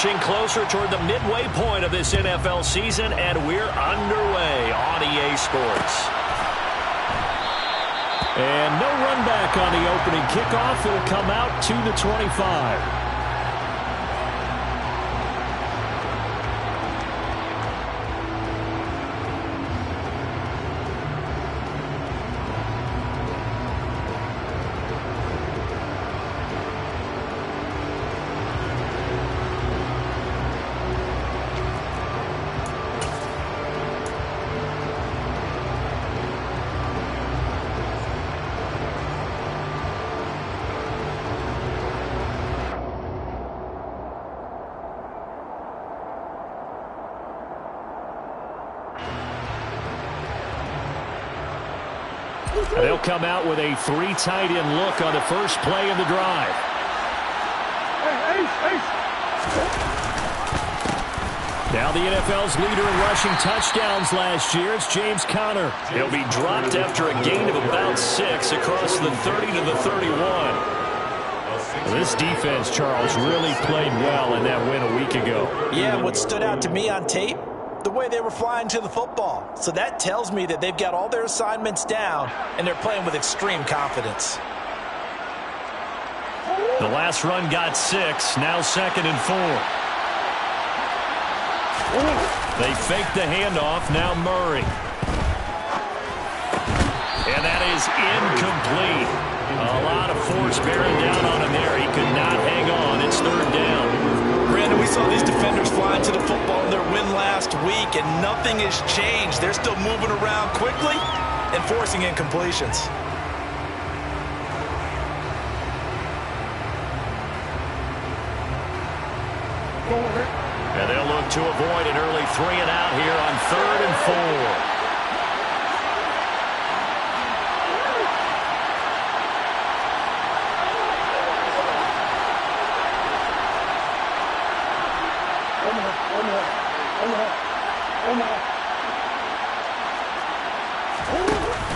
inching closer toward the midway point of this NFL season, and we're underway on EA Sports. And no run back on the opening kickoff. It'll come out to the 25. They'll come out with a three tight end look on the first play of the drive. Now the NFL's leader in rushing touchdowns last year, it's James Conner. He'll be dropped after a gain of about 6 across the 30 to the 31. This defense, Charles, really played well in that win a week ago. Yeah, what stood out to me on tape, the way they were flying to the football. So that tells me that they've got all their assignments down, and they're playing with extreme confidence. The last run got 6, now 2nd and 4. They fake the handoff, now Murray. And that is incomplete. A lot of force bearing down on him there. He could not hang on. It's 3rd down. Brandon, we saw these defenders flying to the football in their win last week, and nothing has changed. They're still moving around quickly and forcing incompletions. And they'll look to avoid an early 3 and out here on 3rd and 4.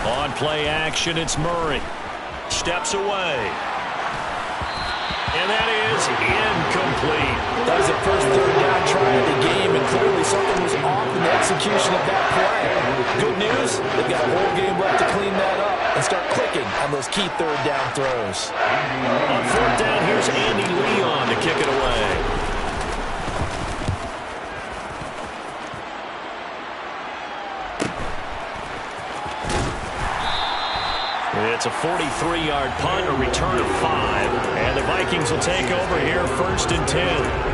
On play action, it's Murray. Steps away. And that is incomplete. That was the first 3rd down try of the game, and clearly something was off in the execution of that play. Good news, they've got a whole game left to clean that up and start clicking on those key 3rd down throws. On 4th down, here's Andy Leon to kick it away. It's a 43-yard punt, a return of 5. And the Vikings will take over here 1st and 10.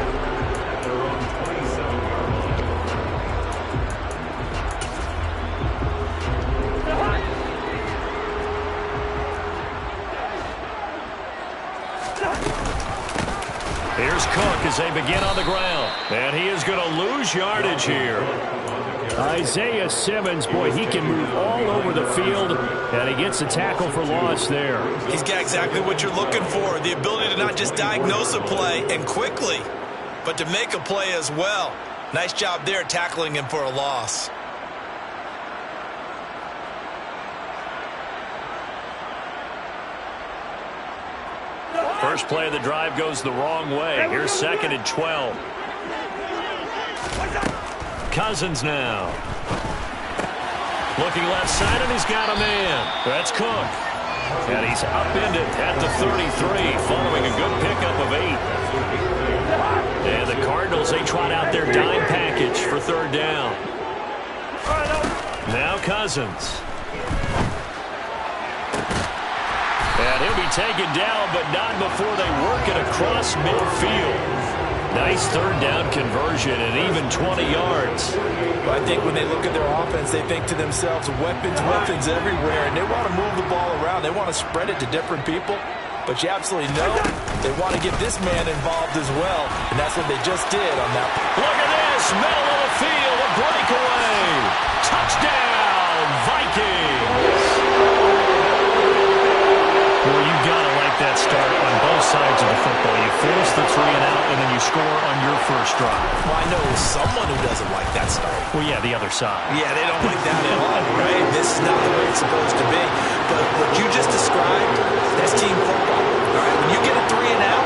Here's Cook as they begin on the ground. And he is going to lose yardage here. Isaiah Simmons, boy, he can move all over the field, and he gets a tackle for loss there. He's got exactly what you're looking for, the ability to not just diagnose a play and quickly, but to make a play as well. Nice job there tackling him for a loss. First play of the drive goes the wrong way. Here's 2nd and 12. Cousins now. Looking left side, and he's got a man. That's Cook. And he's upended at the 33, following a good pickup of 8. And the Cardinals, they trot out their dime package for 3rd down. Now Cousins. And he'll be taken down, but not before they work it across midfield. Nice 3rd down conversion and even 20 yards. Well, I think when they look at their offense, they think to themselves, weapons everywhere, and they want to move the ball around. They want to spread it to different people. But you absolutely know they want to get this man involved as well, and that's what they just did on that. Look at this, middle of the field, a breakaway. Touchdown, Vikings. Well, you got to like that start on both sides of the football. You force the 3 and out, and then you score on your first drive. Well, I know someone who doesn't like that start. Well, yeah, the other side. Yeah, they don't like that at all, right? This is not the way it's supposed to be. But what you just described, that's team football. All right, when you get a 3 and out,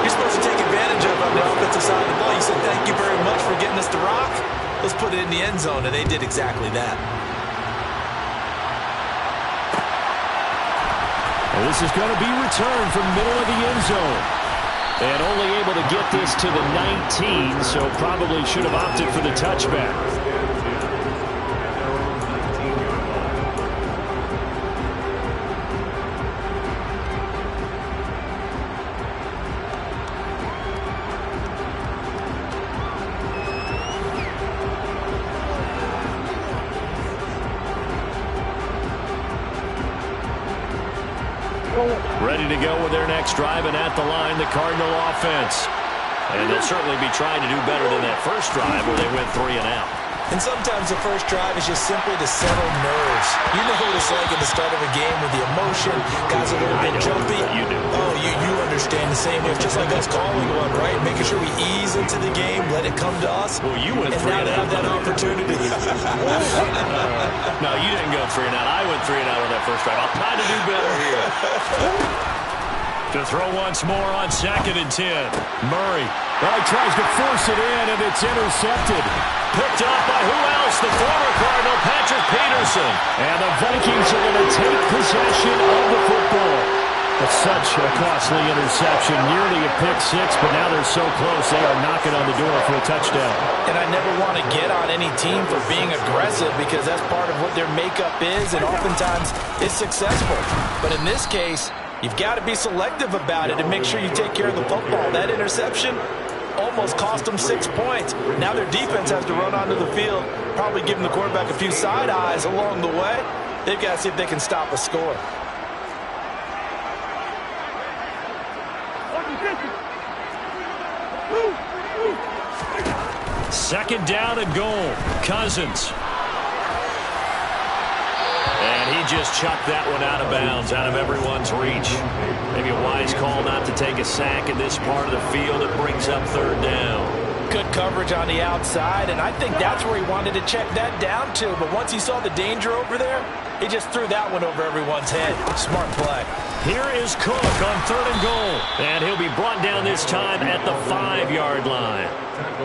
you're supposed to take advantage of on the offensive side of the ball. You said, thank you very much for getting us the rock. Let's put it in the end zone, and they did exactly that. And this is going to be returned from middle of the end zone. And only able to get this to the 19, so probably should have opted for the touchback. Ready to go with their next drive, and at the line, the Cardinal offense. And they'll certainly be trying to do better than that first drive where they went 3 and out. And sometimes the first drive is just simply to settle nerves. You know what it's like at the start of a game with the emotion. Guys are a little bit jumpy. You do. Oh, you understand the same way. It's just like us calling one, right? Making sure we ease into the game, let it come to us. Well, you went 3 and now and they out. have that opportunity. No, you didn't go 3 and out. I went 3 and out on that first drive. I'll try to do better here. To throw once more on 2nd and 10. Murray. Well, he tries to force it in, and it's intercepted. Picked up by who else? The former Cardinal, Patrick Peterson. And the Vikings are going to take possession of the football. It's such a costly interception, nearly a pick-6, but now they're so close they are knocking on the door for a touchdown. And I never want to get on any team for being aggressive because that's part of what their makeup is, and oftentimes it's successful. But in this case, you've got to be selective about it and make sure you take care of the football. That interception almost cost them 6 points. Now their defense has to run onto the field, probably giving the quarterback a few side eyes along the way. They've got to see if they can stop a score. Second down and goal. Cousins. And he just chucked that one out of bounds, out of everyone's reach. Maybe a wise call not to take a sack in this part of the field. It brings up 3rd down. Good coverage on the outside, and I think that's where he wanted to check that down to. But once he saw the danger over there, he just threw that one over everyone's head. Smart play. Here is Cook on 3rd and goal. And he'll be brought down this time at the 5-yard line.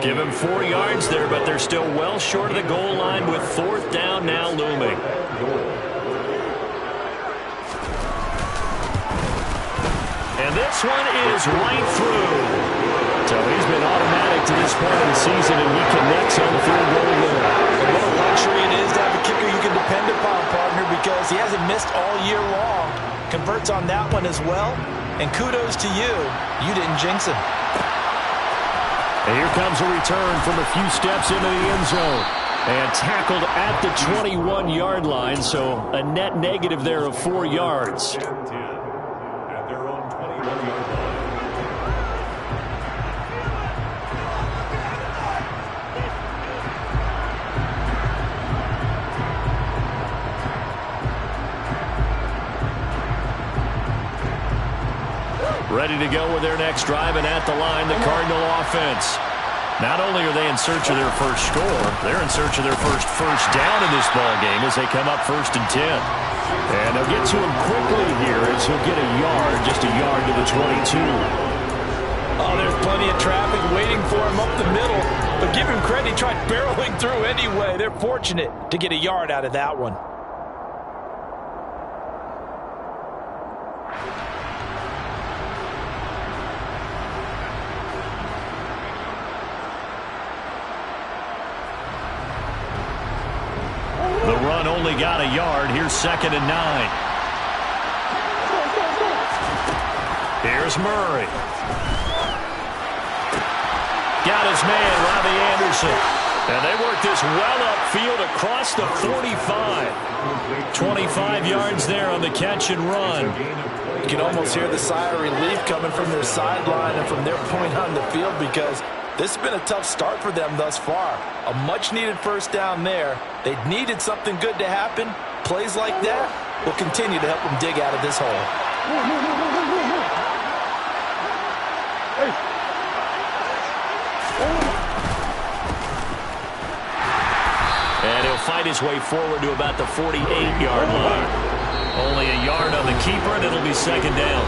Give him 4 yards there, but they're still well short of the goal line with 4th down now looming. And this one is right through. So he's been automatic to this point of the season, and he connects on the field goal line. And what a luxury it is to have a kicker you can depend upon, partner, because he hasn't missed all year long. Converts on that one as well. And kudos to you. You didn't jinx him. And here comes a return from a few steps into the end zone. And tackled at the 21-yard line, so a net negative there of 4 yards. Ready to go with their next drive, and at the line, the Cardinal offense. Not only are they in search of their first score, they're in search of their first down in this ball game as they come up 1st and 10. And they'll get to him quickly here as he'll get a yard, just a yard to the 22. Oh, there's plenty of traffic waiting for him up the middle. But give him credit, he tried barreling through anyway. They're fortunate to get a yard out of that one. The run only got a yard. Here's 2nd and 9. Here's Murray. Got his man, Robbie Anderson. And they work this well upfield across the 45. 25 yards there on the catch and run. You can almost hear the sigh of relief coming from their sideline and from their point on the field because this has been a tough start for them thus far. A much-needed first down there. They needed something good to happen. Plays like that will continue to help them dig out of this hole. And he'll fight his way forward to about the 48-yard line. Only a yard on the keeper, and it'll be 2nd down.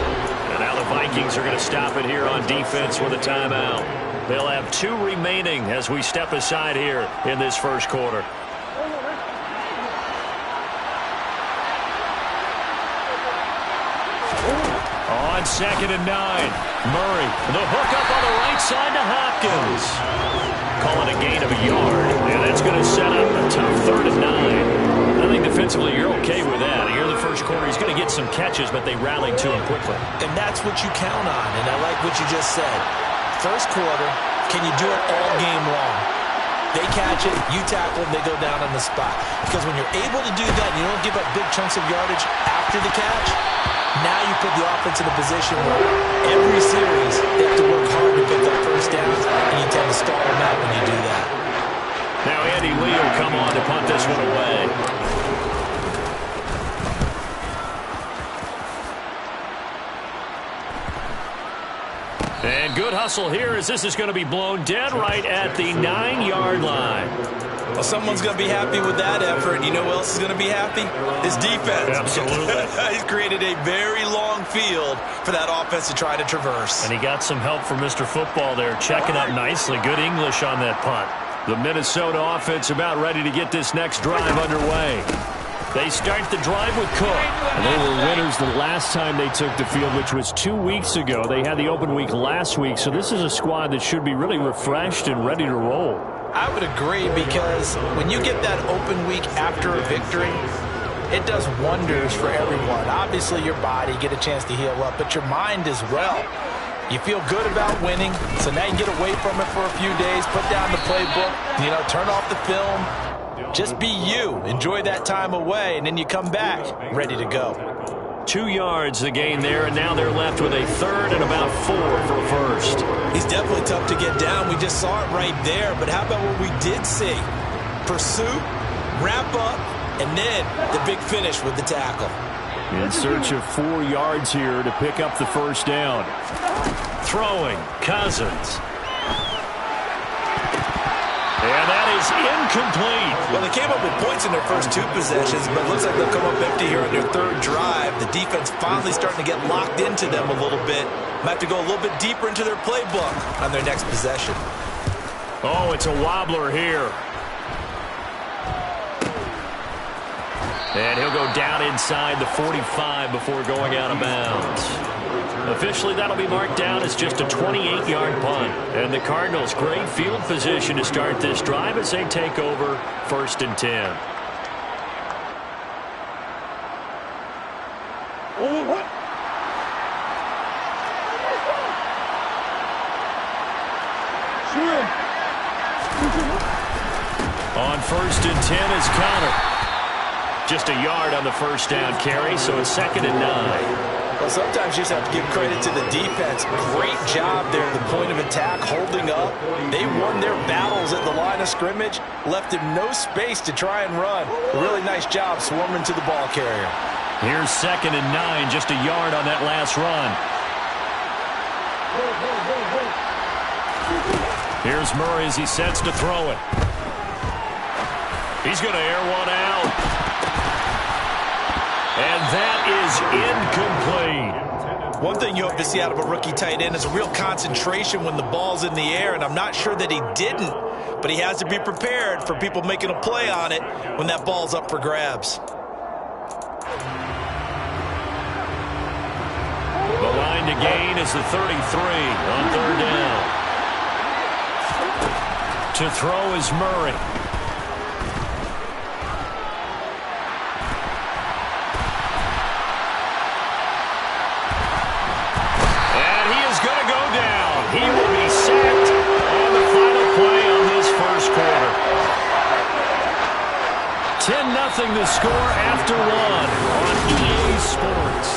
And now the Vikings are going to stop it here on defense with a timeout. They'll have 2 remaining as we step aside here in this first quarter. On 2nd and 9, Murray, the hookup on the right side to Hopkins. Call it a gain of a yard, and that's going to set up a tough 3rd and 9. I think defensively you're okay with that. Here in the first quarter, he's going to get some catches, but they rallied to him quickly. And that's what you count on, and I like what you just said. First quarter, can you do it all game long? They catch it, you tackle them, they go down on the spot. Because when you're able to do that and you don't give up big chunks of yardage after the catch, now you put the offense in a position where every series they have to work hard to pick up first downs, and you tend to stall them out when you do that. Now Andy Lee will come on to punt this one away. And good hustle here as this is going to be blown dead right at the 9-yard line. Well, someone's going to be happy with that effort. You know who else is going to be happy? His defense. Absolutely. He's created a very long field for that offense to try to traverse. And he got some help from Mr. Football there, checking up nicely. Good English on that punt. The Minnesota offense about ready to get this next drive underway. They start the drive with Cook. And they were winners the last time they took the field, which was 2 weeks ago. They had the open week last week, so this is a squad that should be really refreshed and ready to roll. I would agree, because when you get that open week after a victory, it does wonders for everyone. Obviously, your body, get a chance to heal up, but your mind as well. You feel good about winning, so now you get away from it for a few days, put down the playbook, turn off the film. Just be you. Enjoy that time away, and then you come back ready to go. 2 yards the gain there, and now they're left with a 3rd and about 4 for a first. He's definitely tough to get down. We just saw it right there, but how about what we did see? Pursuit, wrap up, and then the big finish with the tackle. In search of 4 yards here to pick up the first down. Throwing, Cousins. And that is incomplete. Well, they came up with points in their first 2 possessions, but it looks like they'll come up empty here on their 3rd drive. The defense finally starting to get locked into them a little bit. Might have to go a little bit deeper into their playbook on their next possession. Oh, it's a wobbler here. And he'll go down inside the 45 before going out of bounds. Officially, that'll be marked down as just a 28-yard punt. And the Cardinals, great field position to start this drive as they take over 1st and 10. On 1st and 10 is Connor. Just a yard on the first down carry, so it's 2nd and 9. Well, sometimes you just have to give credit to the defense. Great job there at the point of attack, holding up. They won their battles at the line of scrimmage, left him no space to try and run. A really nice job swarming to the ball carrier. Here's 2nd and 9, just a yard on that last run. Here's Murray as he sets to throw it. He's going to air one out. And that is incomplete. One thing you hope to see out of a rookie tight end is a real concentration when the ball's in the air, and I'm not sure that he didn't, but he has to be prepared for people making a play on it when that ball's up for grabs. The line to gain is the 33 on 3rd down. To throw is Murray. He will be sacked on the final play on this first quarter. 10-0 the score after 1 on EA Sports.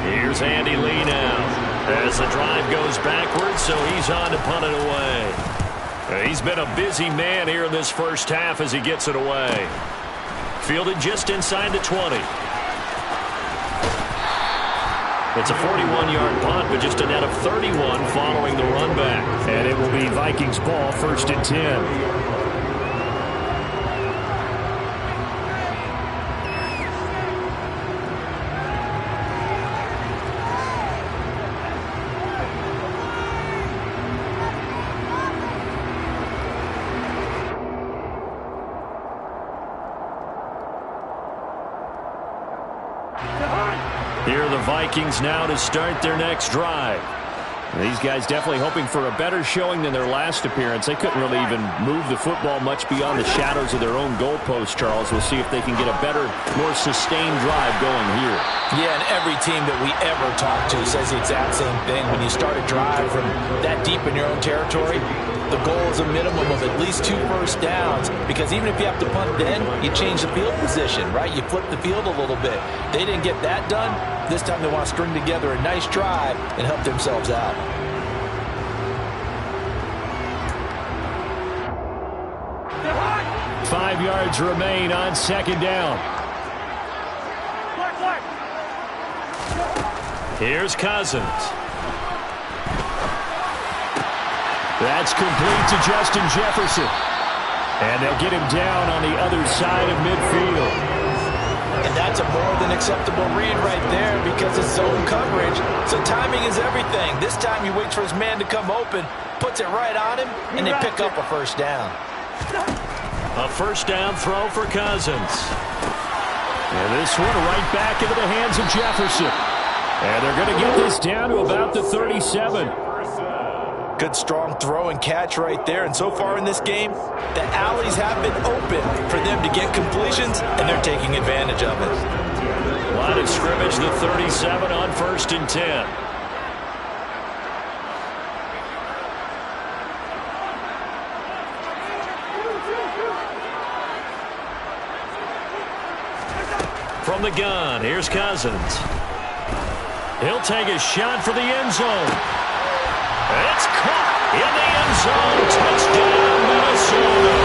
Here's Andy Lee now as the drive goes backwards, so he's on to punt it away. He's been a busy man here in this first half as he gets it away. Fielded just inside the 20. It's a 41-yard punt, but just a net of 31 following the run back. And it will be Vikings ball, 1st and 10. Vikings now to start their next drive. These guys definitely hoping for a better showing than their last appearance. They couldn't really even move the football much beyond the shadows of their own goalpost, Charles. We'll see if they can get a better, more sustained drive going here. Yeah, and every team that we ever talk to says the exact same thing. When you start a drive from that deep in your own territory, the goal is a minimum of at least 2 first downs, because even if you have to punt then, you change the field position, right? You flip the field a little bit. They didn't get that done. This time they want to string together a nice drive and help themselves out. Five yards remain on second down. Here's Cousins. That's complete to Justin Jefferson. And they'll get him down on the other side of midfield. And that's a more than acceptable read right there, because it's zone coverage. So timing is everything. This time he waits for his man to come open, puts it right on him, and they pick up a first down. A first down throw for Cousins. And this one right back into the hands of Jefferson. And they're going to get this down to about the 37. Good strong throw and catch right there. And so far in this game, the alleys have been open for them to get completions, and they're taking advantage of it. Line of scrimmage, the 37 on 1st and 10. From the gun, here's Cousins. He'll take a shot for the end zone. It's caught in the end zone. Touchdown, Minnesota.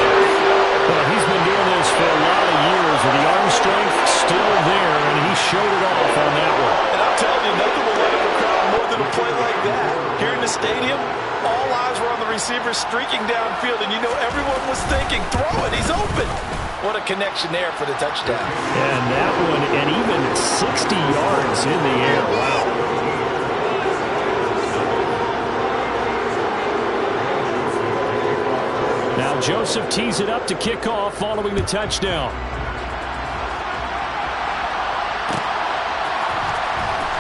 Well, he's been doing this for a lot of years with the arm strength still there, and he showed it off on that one. And I'm telling you, nothing will light up a crowd more than a play like that. Here in the stadium, all eyes were on the receiver streaking downfield, and you know everyone was thinking, throw it, he's open. What a connection there for the touchdown. And that one, and even 60 yards in the air. Wow. Now Joseph tees it up to kick off following the touchdown.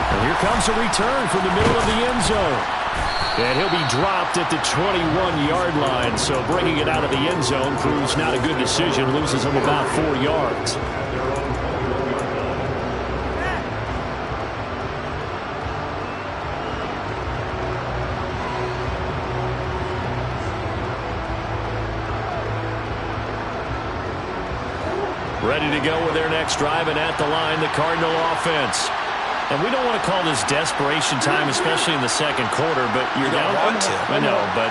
And here comes a return from the middle of the end zone. And he'll be dropped at the 21-yard line, so bringing it out of the end zone proves not a good decision, loses him about 4 yards. Ready to go with their next drive, and at the line, the Cardinal offense. And we don't want to call this desperation time, especially in the second quarter, but you're down. Want to. I know, but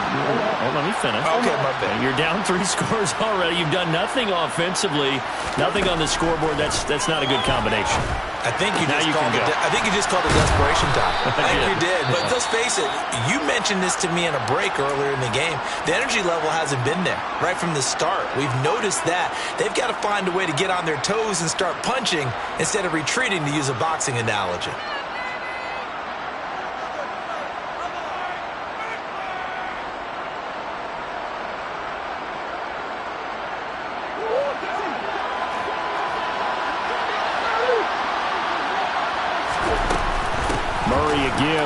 let me finish. Okay, my bad. You're down 3 scores already. You've done nothing offensively, nothing on the scoreboard. That's not a good combination. I think you just called it desperation time. I think you did. But let's face it, you mentioned this to me in a break earlier in the game. The energy level hasn't been there right from the start. We've noticed that. They've got to find a way to get on their toes and start punching instead of retreating, to use a boxing analogy.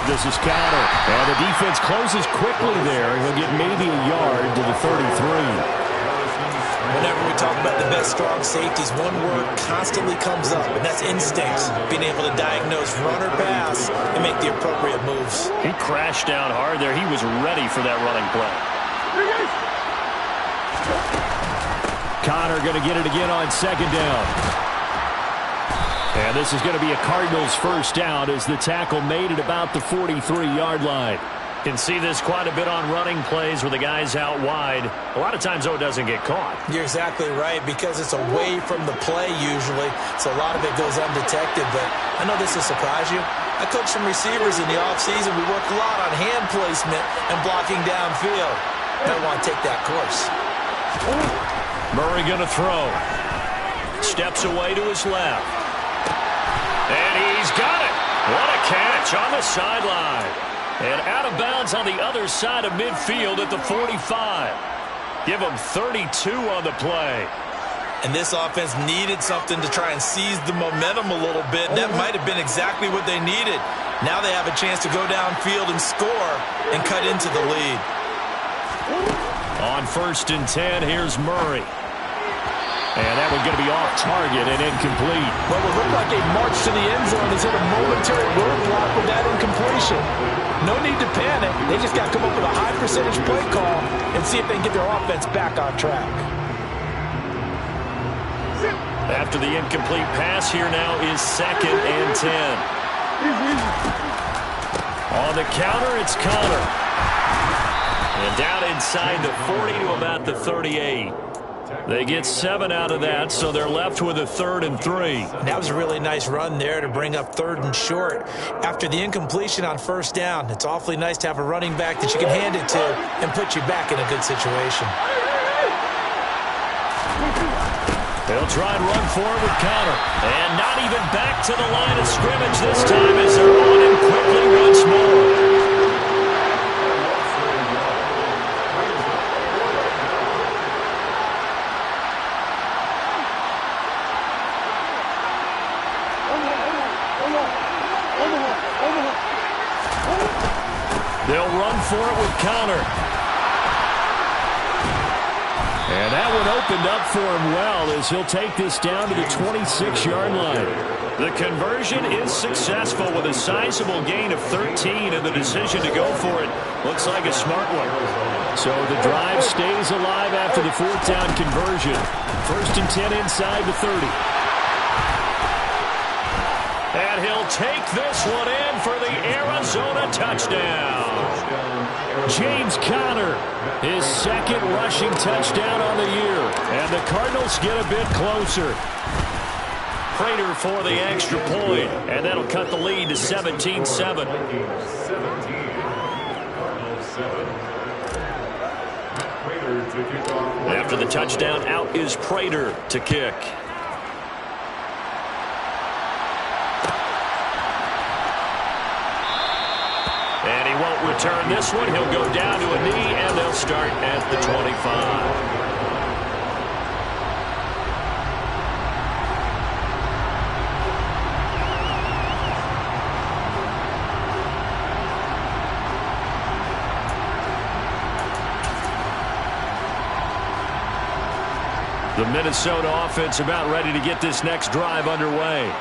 This is Counter. And the defense closes quickly there. He'll get maybe a yard to the 33. Whenever we talk about the best strong safeties, one word constantly comes up, and that's instincts. Being able to diagnose run or pass and make the appropriate moves. He crashed down hard there. He was ready for that running play. Connor going to get it again on second down. And this is going to be a Cardinals first down as the tackle made at about the 43-yard line. Can see this quite a bit on running plays where the guy's out wide. A lot of times, though, it doesn't get caught. You're exactly right, because it's away from the play usually, so a lot of it goes undetected. But I know this will surprise you. I coach some receivers in the offseason. We work a lot on hand placement and blocking downfield. I want to take that course. Murray going to throw. Steps away to his left. And he's got it. What a catch on the sideline. And out of bounds on the other side of midfield at the 45. Give him 32 on the play. And this offense needed something to try and seize the momentum a little bit. That might have been exactly what they needed. Now they have a chance to go downfield and score and cut into the lead. On 1st and 10, here's Murray. And that one going to be off target and incomplete. Well, it looked like a march to the end zone has hit a momentary roadblock with that incompletion. No need to panic. They just got to come up with a high percentage play call and see if they can get their offense back on track. After the incomplete pass, here now is 2nd and 10. On the counter, it's Connor. And down inside the 40 to about the 38. They get 7 out of that, so they're left with a 3rd and 3. That was a really nice run there to bring up 3rd and short. After the incompletion on 1st down, it's awfully nice to have a running back that you can hand it to and put you back in a good situation. They'll try and run forward with Connor. And not even back to the line of scrimmage this time as they're on him quickly once more. They'll run for it with Connor. And that one opened up for him well as he'll take this down to the 26-yard line. The conversion is successful with a sizable gain of 13, and the decision to go for it looks like a smart one. So the drive stays alive after the 4th down conversion. 1st and 10 inside the 30. And he'll take this one in for the Arizona touchdown. James Conner, his 2nd rushing touchdown on the year. And the Cardinals get a bit closer. Prater for the extra point. And that'll cut the lead to 17-7. After the touchdown, out is Prater to kick. And he won't return this one. He'll go down to a knee, and they'll start at the 25. The Minnesota offense about ready to get this next drive underway.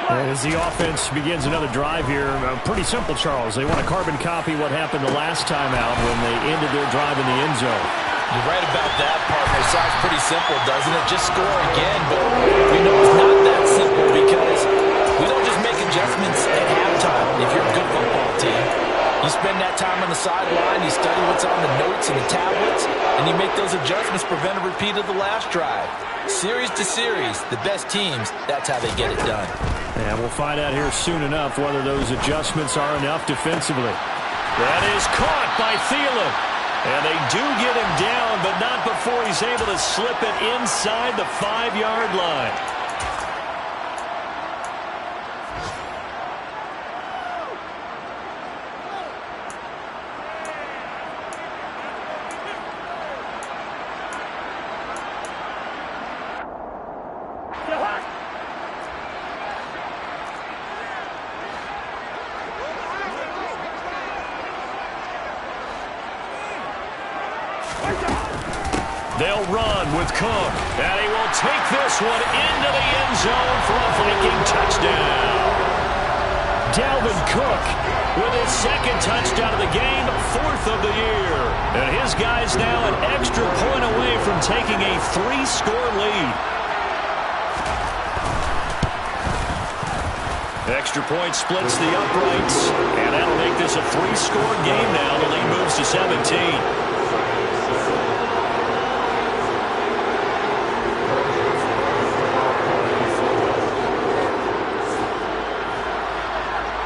As the offense begins another drive here, pretty simple, Charles. They want to carbon copy what happened the last time out when they ended their drive in the end zone. You're right about that, partner. Sounds pretty simple, doesn't it? Just score again, but we know it's not that simple because we don't just make adjustments at halftime if you're a good football team. You spend that time on the sideline, you study what's on the notes and the tablets, and you make those adjustments, prevent a repeat of the last drive. Series to series, the best teams, that's how they get it done. And we'll find out here soon enough whether those adjustments are enough defensively. That is caught by Thielen. And they do get him down, but not before he's able to slip it inside the 5-yard line. They'll run with Cook, and he will take this one into the end zone for a Viking touchdown. Dalvin Cook with his 2nd touchdown of the game, 4th of the year. And his guys now an extra point away from taking a 3-score lead. Extra point splits the uprights, and that'll make this a 3-score game now. The lead moves to 17.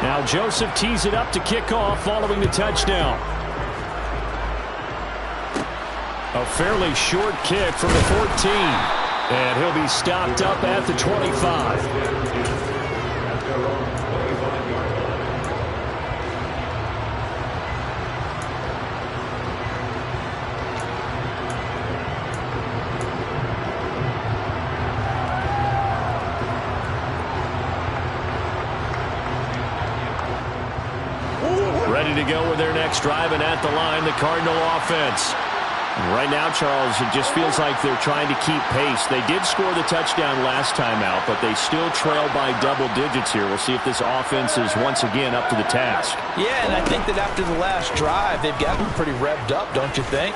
Now Joseph tees it up to kick off following the touchdown. A fairly short kick from the 14. And he'll be stopped up at the 25. Ready to go with their next drive, and at the line, the Cardinal offense. Right now, Charles, it just feels like they're trying to keep pace. They did score the touchdown last time out, but they still trail by double digits here. We'll see if this offense is once again up to the task. Yeah, and I think that after the last drive, they've got to be pretty revved up, don't you think?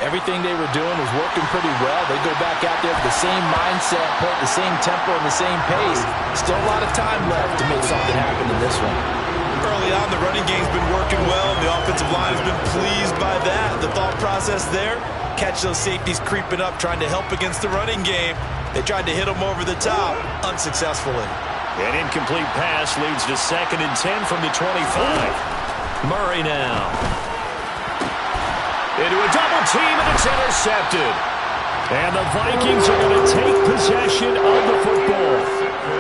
Everything they were doing was working pretty well. They go back out there with the same mindset, play at the same tempo and the same pace. Still a lot of time left to make something happen in this one. Early on, the running game's been working well, and the offensive line has been pleased by that. The thought process there, catch those safeties creeping up, trying to help against the running game. They tried to hit them over the top, unsuccessfully. An incomplete pass leads to 2nd and 10 from the 25. Murray now. Into a double team, and it's intercepted. And the Vikings are going to take possession of the football.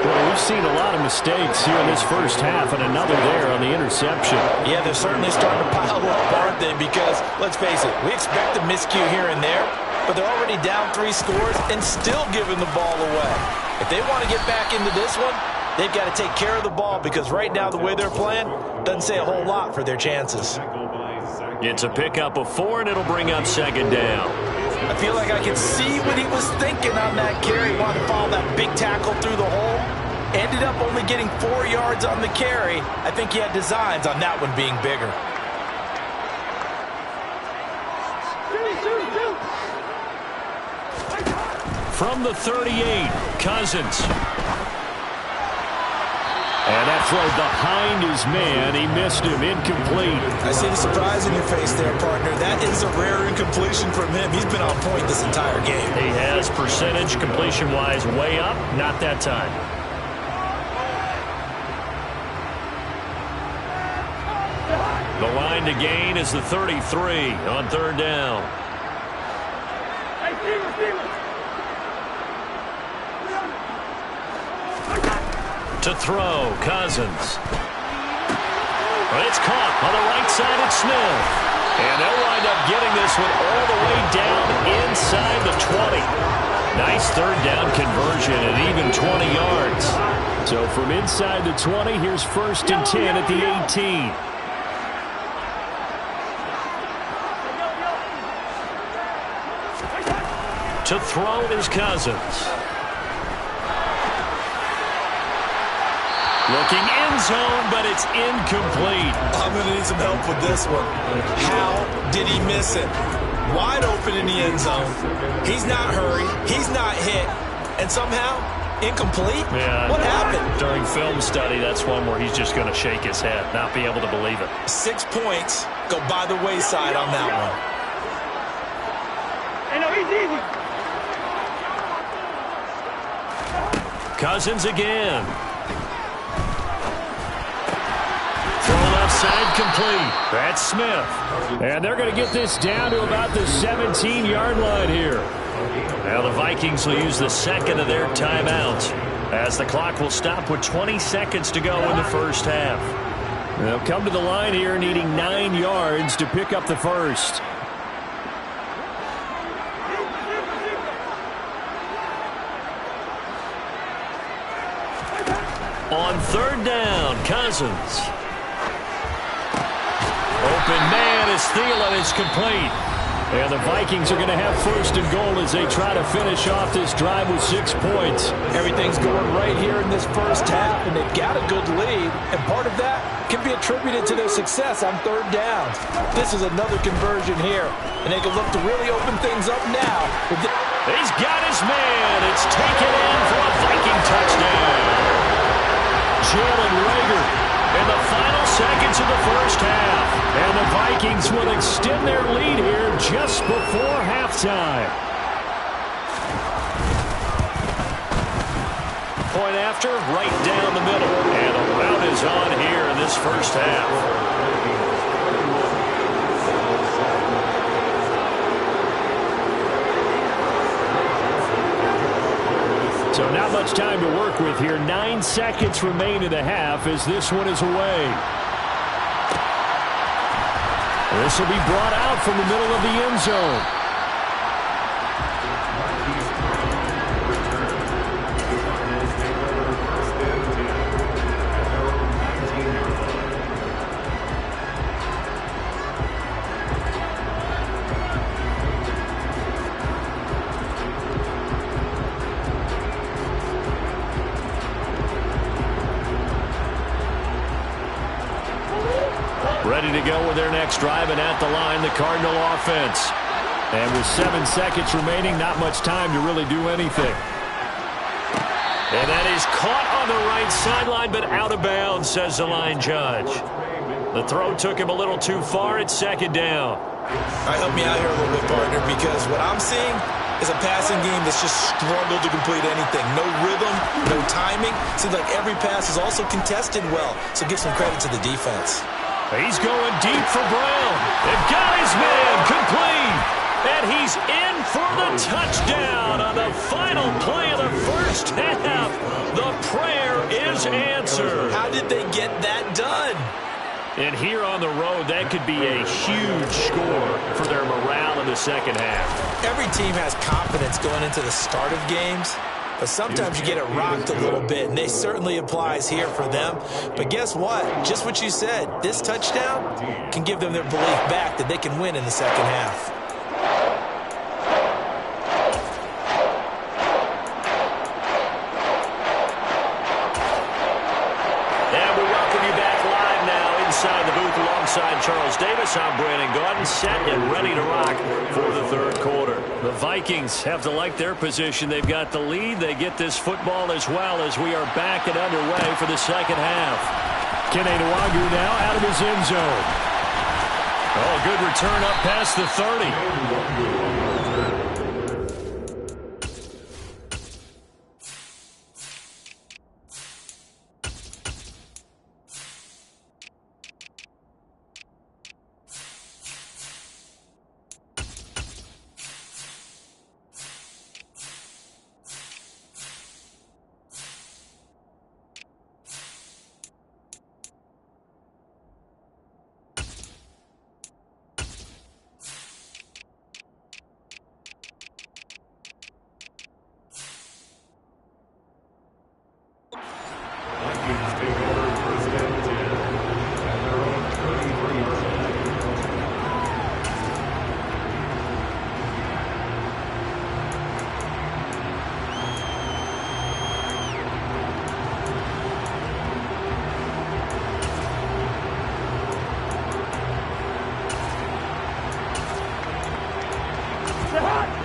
Well, we've seen a lot of mistakes here in this first half, and another there on the interception. Yeah, they're certainly starting to pile up, aren't they? Because, let's face it, we expect a miscue here and there, but they're already down 3 scores and still giving the ball away. If they want to get back into this one, they've got to take care of the ball, because right now the way they're playing doesn't say a whole lot for their chances. It's a pickup of 4, and it'll bring up 2nd down. I feel like I can see what he was thinking on that carry. He wanted to follow that big tackle through the hole. Ended up only getting 4 yards on the carry. I think he had designs on that one being bigger. From the 38, Cousins. And that throw behind his man. He missed him. Incomplete. I see the surprise in your face there, partner. That is a rare incompletion from him. He's been on point this entire game. He has percentage completion-wise way up. Not that time. The line to gain is the 33 on 3rd down. To throw, Cousins. But it's caught on the right side at Smith. And they'll wind up getting this one all the way down inside the 20. Nice 3rd down conversion and even 20 yards. So from inside the 20, here's 1st and 10 at the 18. To throw is Cousins. Looking end zone, but it's incomplete. I'm going to need some help with this one. How did he miss it? Wide open in the end zone. He's not hurried. He's not hit. And somehow, incomplete? Yeah, what happened? During film study, that's one where he's just going to shake his head, not be able to believe it. 6 points go by the wayside on that one. Cousins again. Side complete. That's Smith. And they're going to get this down to about the 17-yard line here. Now the Vikings will use the 2nd of their timeouts as the clock will stop with 20 seconds to go in the first half. They'll come to the line here needing 9 yards to pick up the first. On 3rd down, Cousins. Open man is Thielen. It's complete. And the Vikings are going to have 1st and goal as they try to finish off this drive with 6 points. Everything's going right here in this first half, and they've got a good lead. And part of that can be attributed to their success on 3rd down. This is another conversion here, and they can look to really open things up now. He's got his man. It's taken in for a Viking touchdown. Jalen Reagor in the final seconds of the first half. And the Vikings will extend their lead here just before halftime. Point after, right down the middle. And a rout is on here in this first half. So not much time to work with here. 9 seconds remain in the half as this one is away. This will be brought out from the middle of the end zone. Ready to go with their next drive, and at the line, the Cardinal offense. And with 7 seconds remaining, not much time to really do anything. And that is caught on the right sideline, but out of bounds, says the line judge. The throw took him a little too far. It's second down. All right, help me out here a little bit, partner, because what I'm seeing is a passing game that's just struggled to complete anything. No rhythm, no timing. Seems like every pass is also contested well, so give some credit to the defense. He's going deep for Brown. And got his man complete. And he's in for the touchdown on the final play of the first half. The prayer is answered. How did they get that done? And here on the road, that could be a huge score for their morale in the second half. Every team has confidence going into the start of games, but sometimes you get it rocked a little bit, and it certainly applies here for them. But guess what? Just what you said, this touchdown can give them their belief back that they can win in the second half. Inside the booth alongside Charles Davis, I'm Brandon Gaudin, set and ready to rock for the third quarter. The Vikings have to like their position. They've got the lead. They get this football as well as we are back and underway for the second half. Kene Nwangwu now out of his end zone. Oh, good return up past the 30.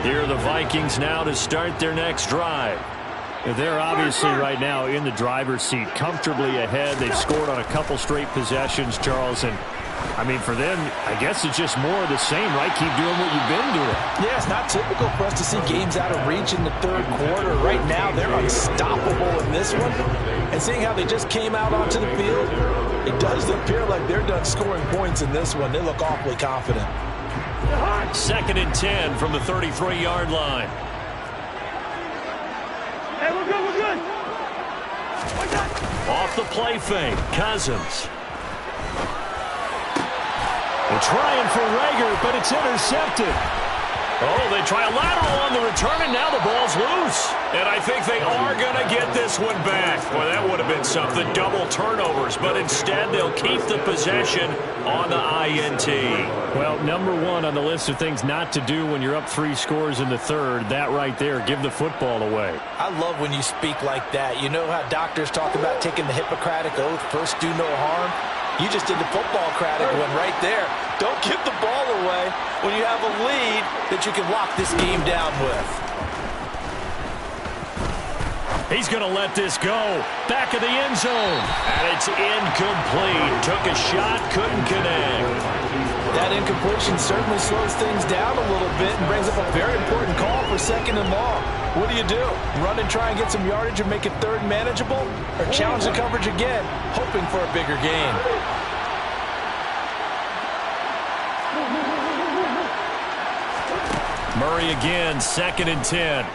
Here are the Vikings now to start their next drive. They're obviously right now in the driver's seat, comfortably ahead. They've scored on a couple straight possessions, Charles. And, I mean, for them, I guess it's just more of the same, right? Keep doing what you've been doing. Yeah, it's not typical for us to see games out of reach in the third quarter. Right now, they're unstoppable in this one. And seeing how they just came out onto the field, it does appear like they're done scoring points in this one. They look awfully confident. Second and 10 from the 33-yard line. Hey, we're good, we're good. Off the play fake, Cousins. They're trying for Rager, but it's intercepted. Oh, they try a lateral on the return, and now the ball's loose. And I think they are going to get this one back. Well, that would have been something, double turnovers. But instead, they'll keep the possession on the INT. Well, number one on the list of things not to do when you're up 3 scores in the third, that right there, give the football away. I love when you speak like that. You know how doctors talk about taking the Hippocratic Oath, first do no harm? You just did the football-cratic one right there. Don't give the ball away when you have a lead that you can lock this game down with. He's going to let this go. Back of the end zone. And it's incomplete. Took a shot, couldn't connect. That incompletion certainly slows things down a little bit and brings up a very important call for second and long. What do? Run and try and get some yardage and make it third manageable? Or challenge the coverage again, hoping for a bigger gain? Murray again, second and 10.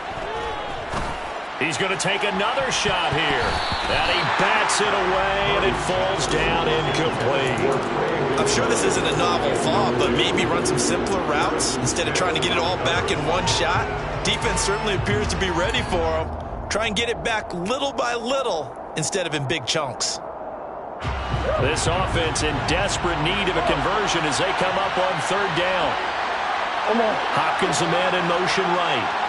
He's going to take another shot here. And he bats it away, and it falls down incomplete. I'm sure this isn't a novel thought, but maybe run some simpler routes instead of trying to get it all back in one shot. Defense certainly appears to be ready for him. Try and get it back little by little instead of in big chunks. This offense in desperate need of a conversion as they come up on third down. Hopkins, the man in motion right.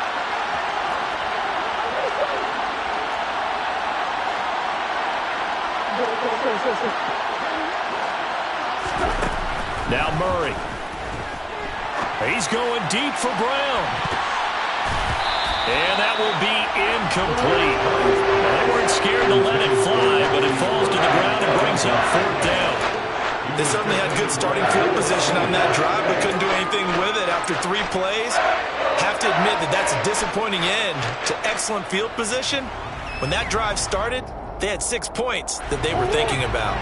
Now Murray. He's going deep for Brown. And that will be incomplete. They weren't scared to let it fly, but it falls to the ground and brings up 4th down. They certainly had good starting field position on that drive, but couldn't do anything with it after 3 plays. Have to admit that that's a disappointing end to excellent field position. When that drive started, they had 6 points that they were thinking about.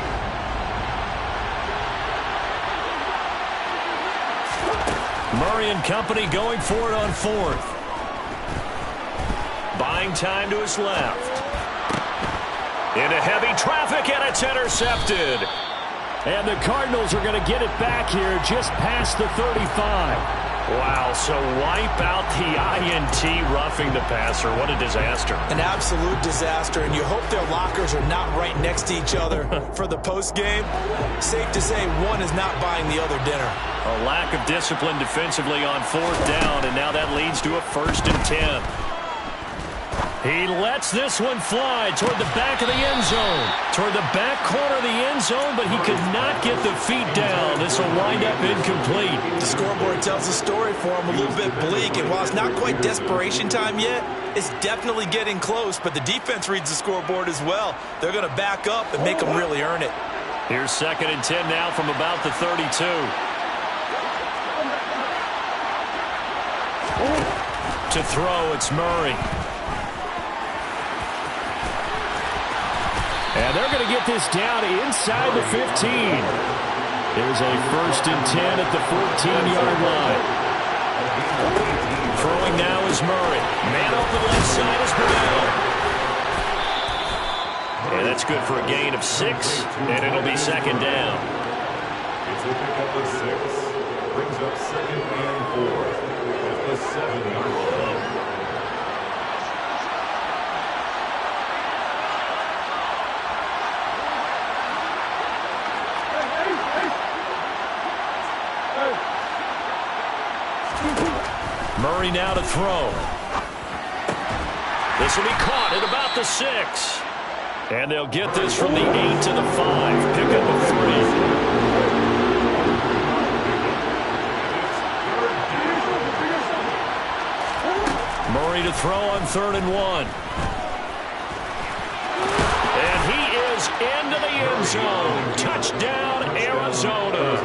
Murray and company going for it on 4th. Buying time to his left. Into heavy traffic, and it's intercepted. And the Cardinals are going to get it back here just past the 35. Wow, so wipe out the INT roughing the passer. What a disaster. An absolute disaster, and you hope their lockers are not right next to each other for the postgame. Safe to say one is not buying the other dinner. A lack of discipline defensively on 4th down, and now that leads to a 1st and 10. He lets this one fly toward the back of the end zone. Toward the back corner of the end zone, but he could not get the feet down. This will wind up incomplete. The scoreboard tells the story for him, a little bit bleak, and while it's not quite desperation time yet, it's definitely getting close, but the defense reads the scoreboard as well. They're going to back up and make them really earn it. Here's 2nd and 10 now from about the 32. To throw, it's Murray. And they're going to get this down inside the 15. There's a 1st and 10 at the 14-yard line. Throwing now is Murray. Man open left side is Brown. And that's good for a gain of 6, and it'll be 2nd down. It's a pickup of 6. Brings up 2nd and 4 at the 7-yard line. Murray now to throw. This will be caught at about the 6. And they'll get this from the 8 to the 5. Pickup of 3. Murray to throw on 3rd and 1. And he is into the end zone. Touchdown, Arizona.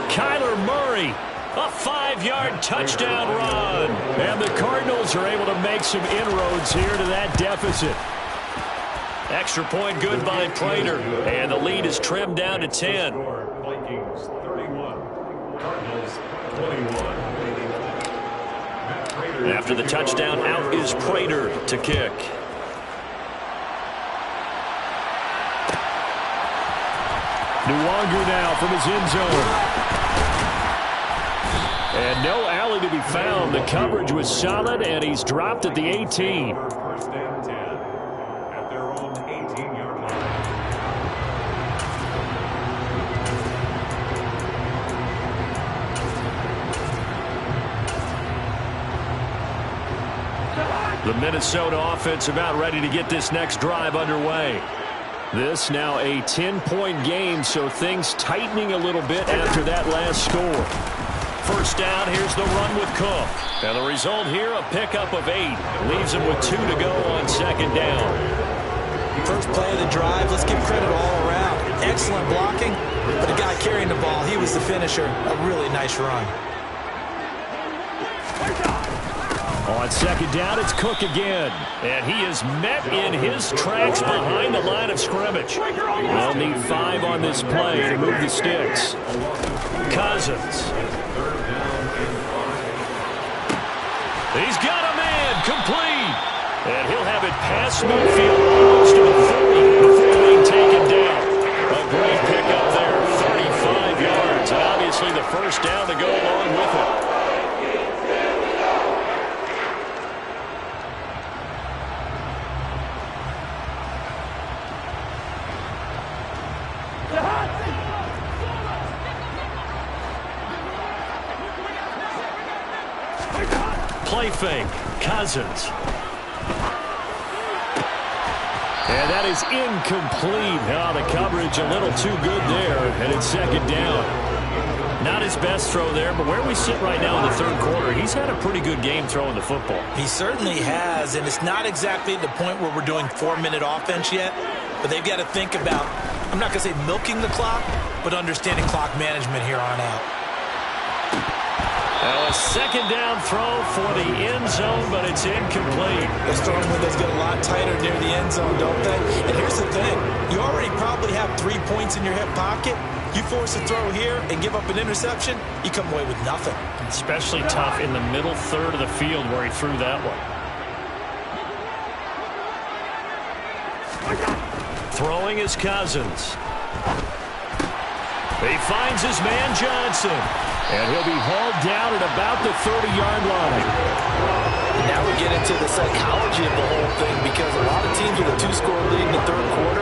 Kyler Murray. A 5-yard touchdown run. And the Cardinals are able to make some inroads here to that deficit. Extra point good by Prater. And the lead is trimmed down to 10. Vikings 31. Cardinals 21. After the touchdown, out is Prater to kick. Nwangu now from his end zone. And no alley to be found. The coverage was solid, and he's dropped at the 18. 1st and 10 at their own 18-yard line. The Minnesota offense about ready to get this next drive underway. This now a 10-point game, so things tightening a little bit after that last score. 1st down, here's the run with Cook. And the result here, a pickup of 8. Leaves him with 2 to go on 2nd down. First play of the drive, let's give credit all around. Excellent blocking, but the guy carrying the ball, he was the finisher. A really nice run. On 2nd down, it's Cook again. And he is met in his tracks behind the line of scrimmage. They'll need 5 on this play to move the sticks. Cousins. He's got a man complete. And he'll have it past midfield almost to the 30 before being taken down. A great pickup there, 35 yards. And obviously the 1st down to go along with it. Play fake. Cousins. And that is incomplete. Oh, the coverage a little too good there, and it's 2nd down. Not his best throw there, but where we sit right now in the third quarter, he's had a pretty good game throwing the football. He certainly has, and it's not exactly at the point where we're doing 4-minute offense yet, but they've got to think about, I'm not going to say milking the clock, but understanding clock management here on out. Now a second down throw for the end zone, but it's incomplete. Those throwing windows get a lot tighter near the end zone, don't they? And here's the thing. You already probably have 3 points in your hip pocket. You force a throw here and give up an interception, you come away with nothing. Especially tough in the middle third of the field where he threw that one. Throwing is Cousins. He finds his man Johnson. And he'll be hauled down at about the 30-yard line. Now we get into the psychology of the whole thing, because a lot of teams with a 2-score lead in the third quarter,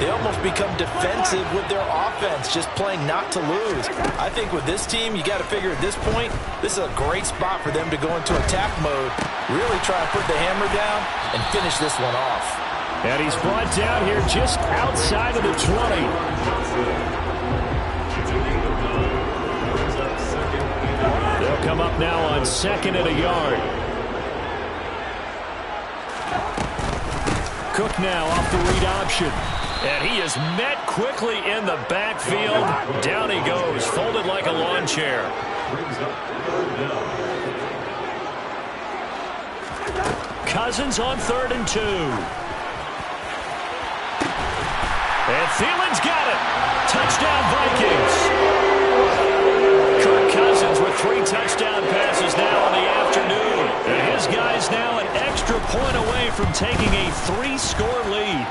they almost become defensive with their offense, just playing not to lose. I think with this team, you got to figure at this point, this is a great spot for them to go into attack mode, really try to put the hammer down and finish this one off. And he's brought down here just outside of the 20. They'll come up now on 2nd and a yard. Cook now off the read option. And he is met quickly in the backfield. Down he goes, folded like a lawn chair. Cousins on 3rd and 2. And Thielen's got it. Touchdown Vikings. Kirk Cousins with 3 touchdown passes now on the afternoon. And his guys now an extra point away from taking a 3-score lead.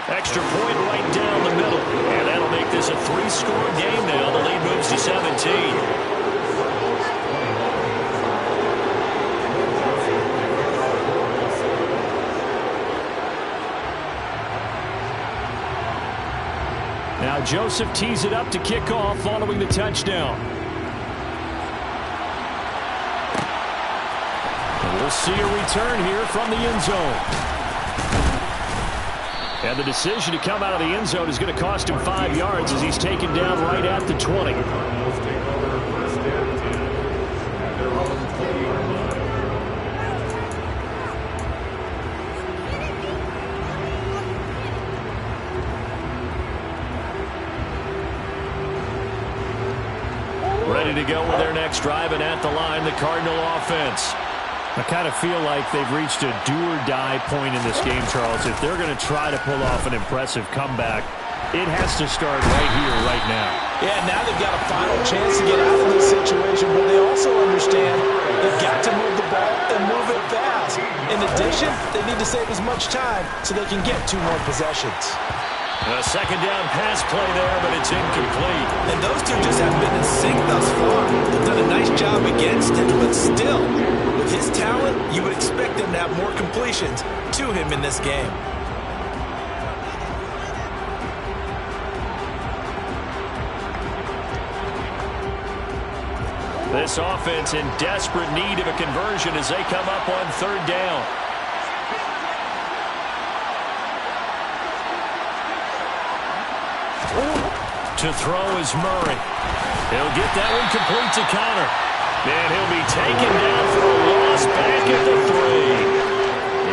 Extra point right down the middle. And that'll make this a 3-score game now. The lead moves to 17. Now Joseph tees it up to kick off following the touchdown. And we'll see a return here from the end zone. And the decision to come out of the end zone is going to cost him 5 yards as he's taken down right at the 20. Ready to go with their next drive, and at the line, the Cardinal offense. I kind of feel like they've reached a do-or-die point in this game, Charles. If they're going to try to pull off an impressive comeback, it has to start right here, right now. Yeah, now they've got a final chance to get out of this situation, but they also understand they've got to move the ball and move it fast. In addition, they need to save as much time so they can get 2 more possessions. A second down pass play there, but it's incomplete. And those two just haven't been in sync thus far. They've done a nice job against him, but still, with his talent, you would expect them to have more completions to him in this game. This offense in desperate need of a conversion as they come up on 3rd down. To throw is Murray. He'll get that one complete to Connor. And he'll be taken down for a loss back at the 3.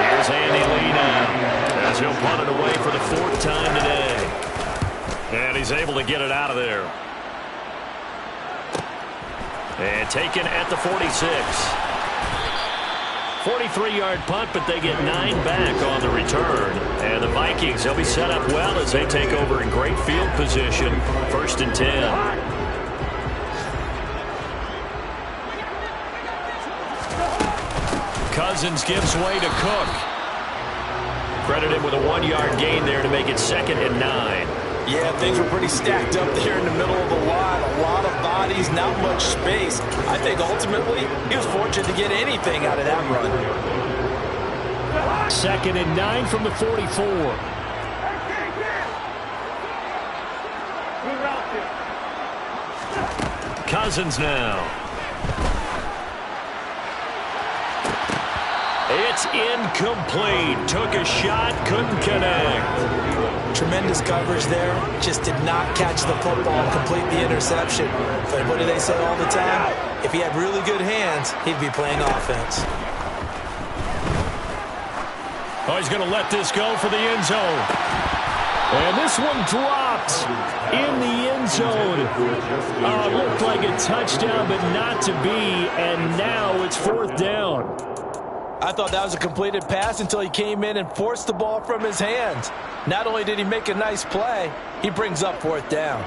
Here's Andy Lee now as he'll punt it away for the 4th time today. And he's able to get it out of there. And taken at the 46. 43-yard punt, but they get 9 back on the return. And the Vikings, they'll be set up well as they take over in great field position. 1st and 10. Cousins gives way to Cook. Credit him with a 1-yard gain there to make it 2nd and 9. Yeah, things were pretty stacked up there in the middle of the line. A lot of bodies, not much space. I think ultimately he was fortunate to get anything out of that run. 2nd and 9 from the 44. Cousins now. It's incomplete. Took a shot, couldn't connect. Tremendous coverage there. Just did not catch the football and complete the interception. But what do they say all the time? If he had really good hands, he'd be playing offense. Oh, he's going to let this go for the end zone. And this one dropped in the end zone. Looked like a touchdown, but not to be. And now it's 4th down. I thought that was a completed pass until he came in and forced the ball from his hands. Not only did he make a nice play, he brings up 4th down.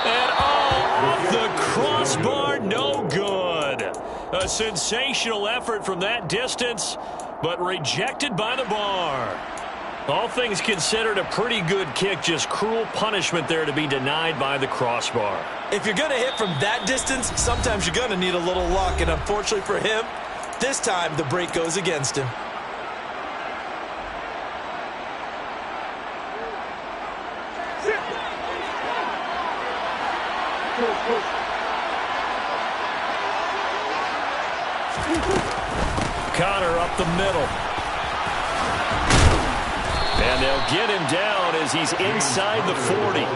And off the crossbar, no good. A sensational effort from that distance, but rejected by the bar. All things considered, a pretty good kick. Just cruel punishment there to be denied by the crossbar. If you're going to hit from that distance, sometimes you're going to need a little luck. And unfortunately for him, this time the break goes against him. Connor up the middle. And they'll get him down as he's inside the 40.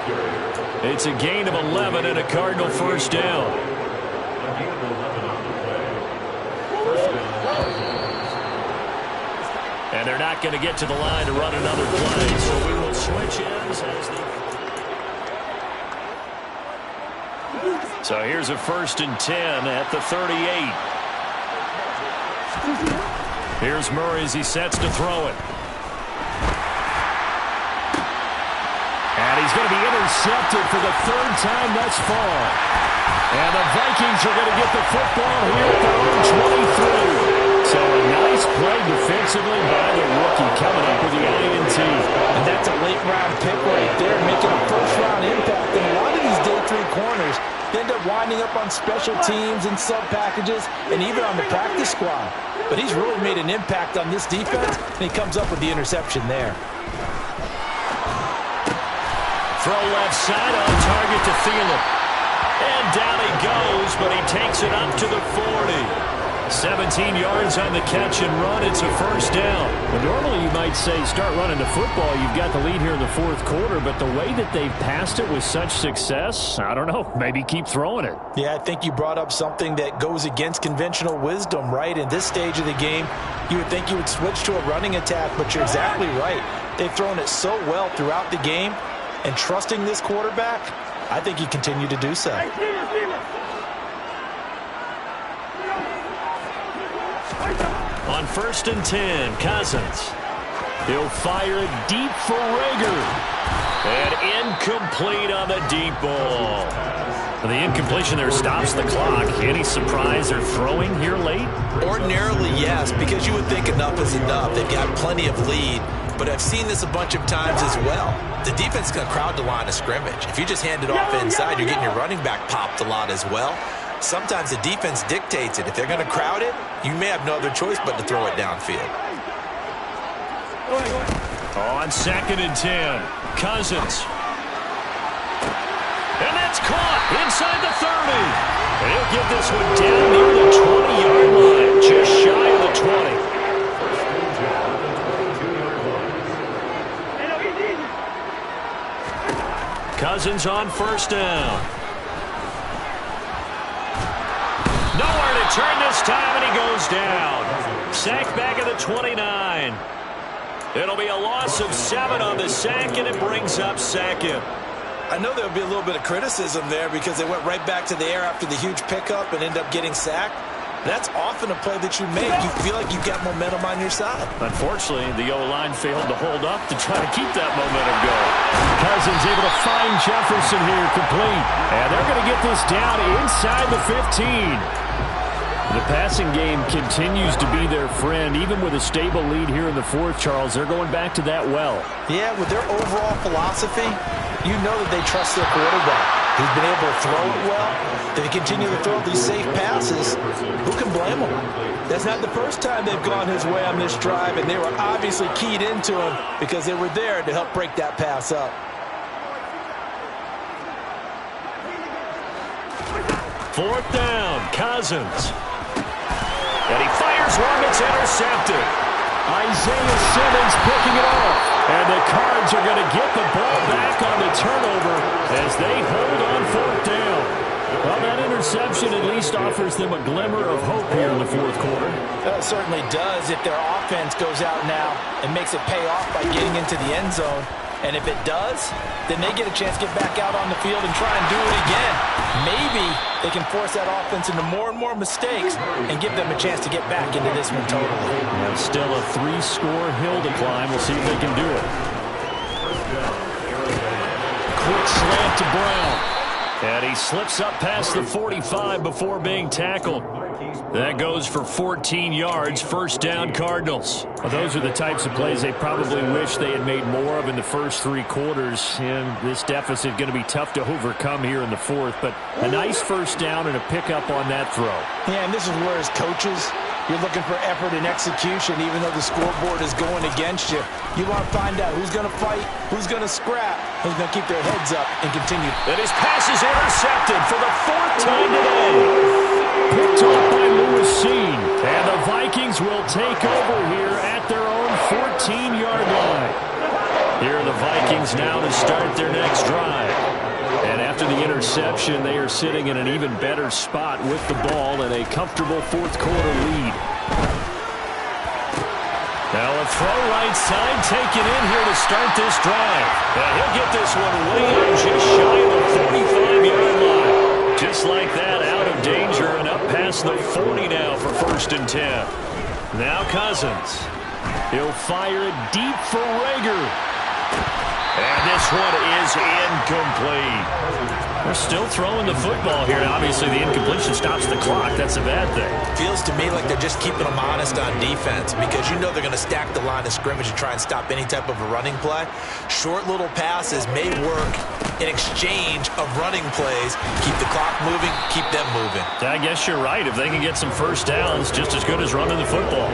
It's a gain of 11 and a Cardinal first down. And they're not going to get to the line to run another play, so we will switch ends as the... So here's a 1st and 10 at the 38. Here's Murray as he sets to throw it. And he's going to be intercepted for the 3rd time thus far. And the Vikings are going to get the football here at their own 23. So a nice play defensively by the rookie coming up with the INT. And that's a late-round pick right there, making a first-round impact. And a lot of these day 3 corners end up winding up on special teams and sub-packages and even on the practice squad. But he's really made an impact on this defense, and he comes up with the interception there. Throw left side on target to Thielen. And down he goes, but he takes it up to the 40. 17 yards on the catch and run. It's a first down. Well, normally you might say start running the football. You've got the lead here in the 4th quarter, but the way that they've passed it with such success, I don't know, maybe keep throwing it. Yeah, I think you brought up something that goes against conventional wisdom, right? In this stage of the game, you would think you would switch to a running attack, but you're exactly right. They've thrown it so well throughout the game, and trusting this quarterback, I think you continue to do so. On 1st and 10, Cousins. He'll fire it deep for Rager. And incomplete on the deep ball. The incompletion there stops the clock. Any surprise they're throwing here late? Ordinarily, yes, because you would think enough is enough. They've got plenty of lead, but I've seen this a bunch of times as well. The defense is going to crowd the line of scrimmage. If you just hand it off inside, you're getting your running back popped a lot as well. Sometimes the defense dictates it. If they're going to crowd it, you may have no other choice but to throw it downfield. On 2nd and 10, Cousins. And that's caught inside the 30. And he'll get this one down near the 20-yard line, just shy of the 20. Cousins on 1st down. Nowhere to turn this time, and he goes down. Sacked back at the 29. It'll be a loss of 7 on the sack, and it brings up 2nd. I know there'll be a little bit of criticism there because they went right back to the air after the huge pickup and end up getting sacked. That's often a play that you make. You feel like you've got momentum on your side. Unfortunately, the O-line failed to hold up to try to keep that momentum going. Cousins able to find Jefferson here complete. And they're going to get this down inside the 15. The passing game continues to be their friend. Even with a stable lead here in the 4th, Charles, they're going back to that well. Yeah, with their overall philosophy, you know that they trust their quarterback. He's been able to throw it well. They continue to throw these safe passes. Who can blame them? That's not the first time they've gone his way on this drive, and they were obviously keyed into him because they were there to help break that pass up. 4th down, Cousins. And he fires one that's intercepted. Isaiah Simmons picking it off. And the Cards are going to get the ball back on the turnover as they hold on 4th down. Well, that interception at least offers them a glimmer of hope here in the 4th quarter. It certainly does if their offense goes out now and makes it pay off by getting into the end zone. And if it does, then they get a chance to get back out on the field and try and do it again. Maybe they can force that offense into more and more mistakes and give them a chance to get back into this one totally. Now still a 3-score hill to climb. We'll see if they can do it. Quick slant to Brown. And he slips up past the 45 before being tackled. That goes for 14 yards, 1st down Cardinals. Well, those are the types of plays they probably wish they had made more of in the first 3 quarters. And this deficit going to be tough to overcome here in the 4th. But a nice 1st down and a pickup on that throw. Yeah, and this is where as coaches, you're looking for effort and execution even though the scoreboard is going against you. You want to find out who's going to fight, who's going to scrap, who's going to keep their heads up and continue. And his pass is intercepted for the 4th time today. Picked off by Lewisine. And the Vikings will take over here at their own 14-yard line. Here are the Vikings now to start their next drive. And after the interception, they are sitting in an even better spot with the ball and a comfortable 4th quarter lead. Now a throw right side taken in here to start this drive. And he'll get this one way out just shy of the 45-yard line. Just like that, out of danger and up past the 40 now for 1st and 10. Now Cousins. He'll fire it deep for Rager. And this one is incomplete. They're still throwing the football here. Obviously, the incompletion stops the clock. That's a bad thing. Feels to me like they're just keeping them honest on defense because you know they're going to stack the line of scrimmage and try and stop any type of a running play. Short little passes may work in exchange of running plays. Keep the clock moving, keep them moving. I guess you're right. If they can get some 1st downs, just as good as running the football.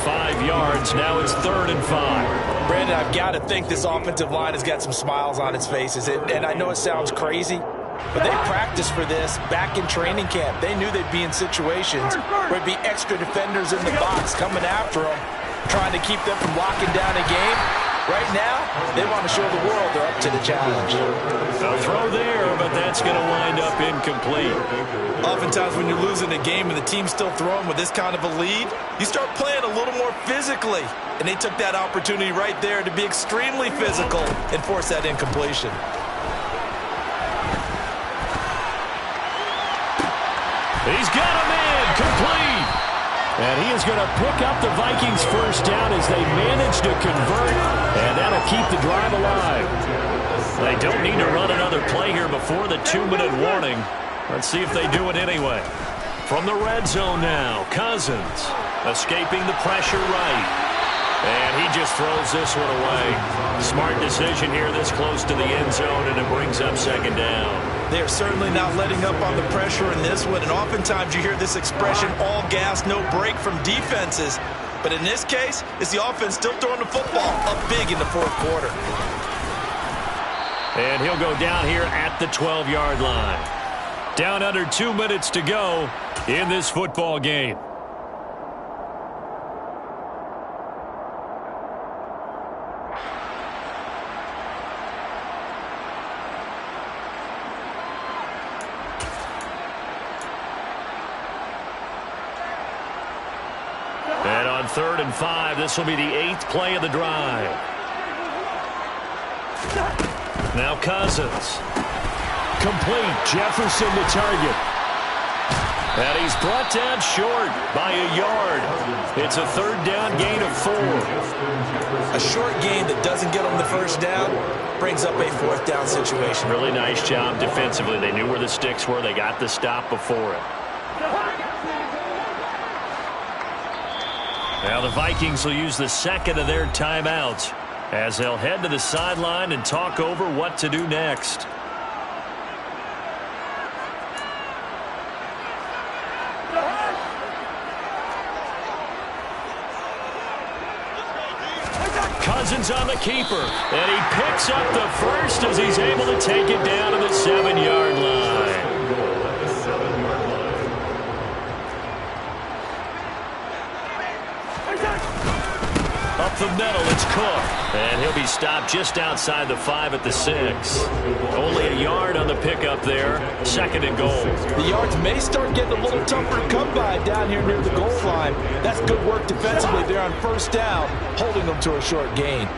5 yards. Now it's 3rd and 5. Brandon, I've got to think this offensive line has got some smiles on its faces. And I know it sounds crazy, but they practiced for this back in training camp. They knew they'd be in situations where it'd be extra defenders in the box coming after them, trying to keep them from locking down a game. Right now, they want to show the world they're up to the challenge. A throw there, but that's going to wind up incomplete. Oftentimes when you're losing a game and the team's still throwing with this kind of a lead, you start playing a little more physically. And they took that opportunity right there to be extremely physical and force that incompletion. He's got a man complete. And he is going to pick up the Vikings 1st down as they manage to convert. And that'll keep the drive alive. They don't need to run another play here before the 2-minute warning. Let's see if they do it anyway. From the red zone now, Cousins escaping the pressure right. And he just throws this one away. Smart decision here this close to the end zone, and it brings up 2nd down. They are certainly not letting up on the pressure in this one, and oftentimes you hear this expression, all gas, no break from defenses. But in this case, it's the offense still throwing the football up big in the 4th quarter. And he'll go down here at the 12-yard line. Down under 2 minutes to go in this football game. And on 3rd and 5, this will be the 8th play of the drive. Now Cousins. Complete. Jefferson the target. And he's brought down short by a yard. It's a 3rd down gain of 4. A short gain that doesn't get them the 1st down brings up a 4th down situation. Really nice job defensively. They knew where the sticks were. They got the stop before it. Now the Vikings will use the 2nd of their timeouts as they'll head to the sideline and talk over what to do next. Cousins on the keeper, and he picks up the first as he's able to take it down to the 7-yard line. Up the middle, it's Cook. And he'll be stopped just outside the 5 at the 6. Only a yard on the pickup there. 2nd and goal. The yards may start getting a little tougher to come by down here near the goal line. That's good work defensively there on 1st down, holding them to a short gain.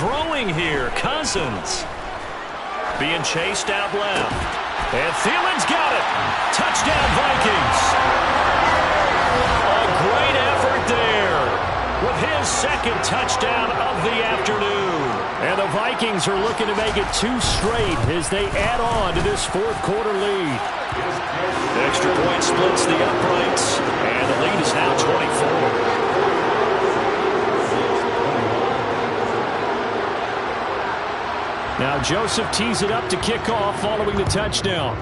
Throwing here, Cousins. Being chased out left. And Thielen's got it. Touchdown, Vikings. A great effort there with his 2nd touchdown of the afternoon. And the Vikings are looking to make it 2 straight as they add on to this 4th quarter lead. The extra point splits the uprights, and the lead is now 24. Now Joseph tees it up to kick off following the touchdown.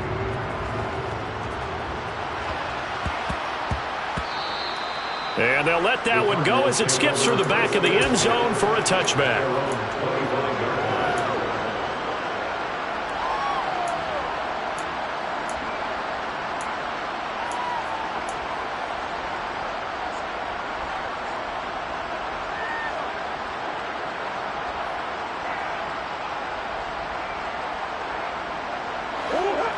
And they'll let that one go as it skips through the back of the end zone for a touchback.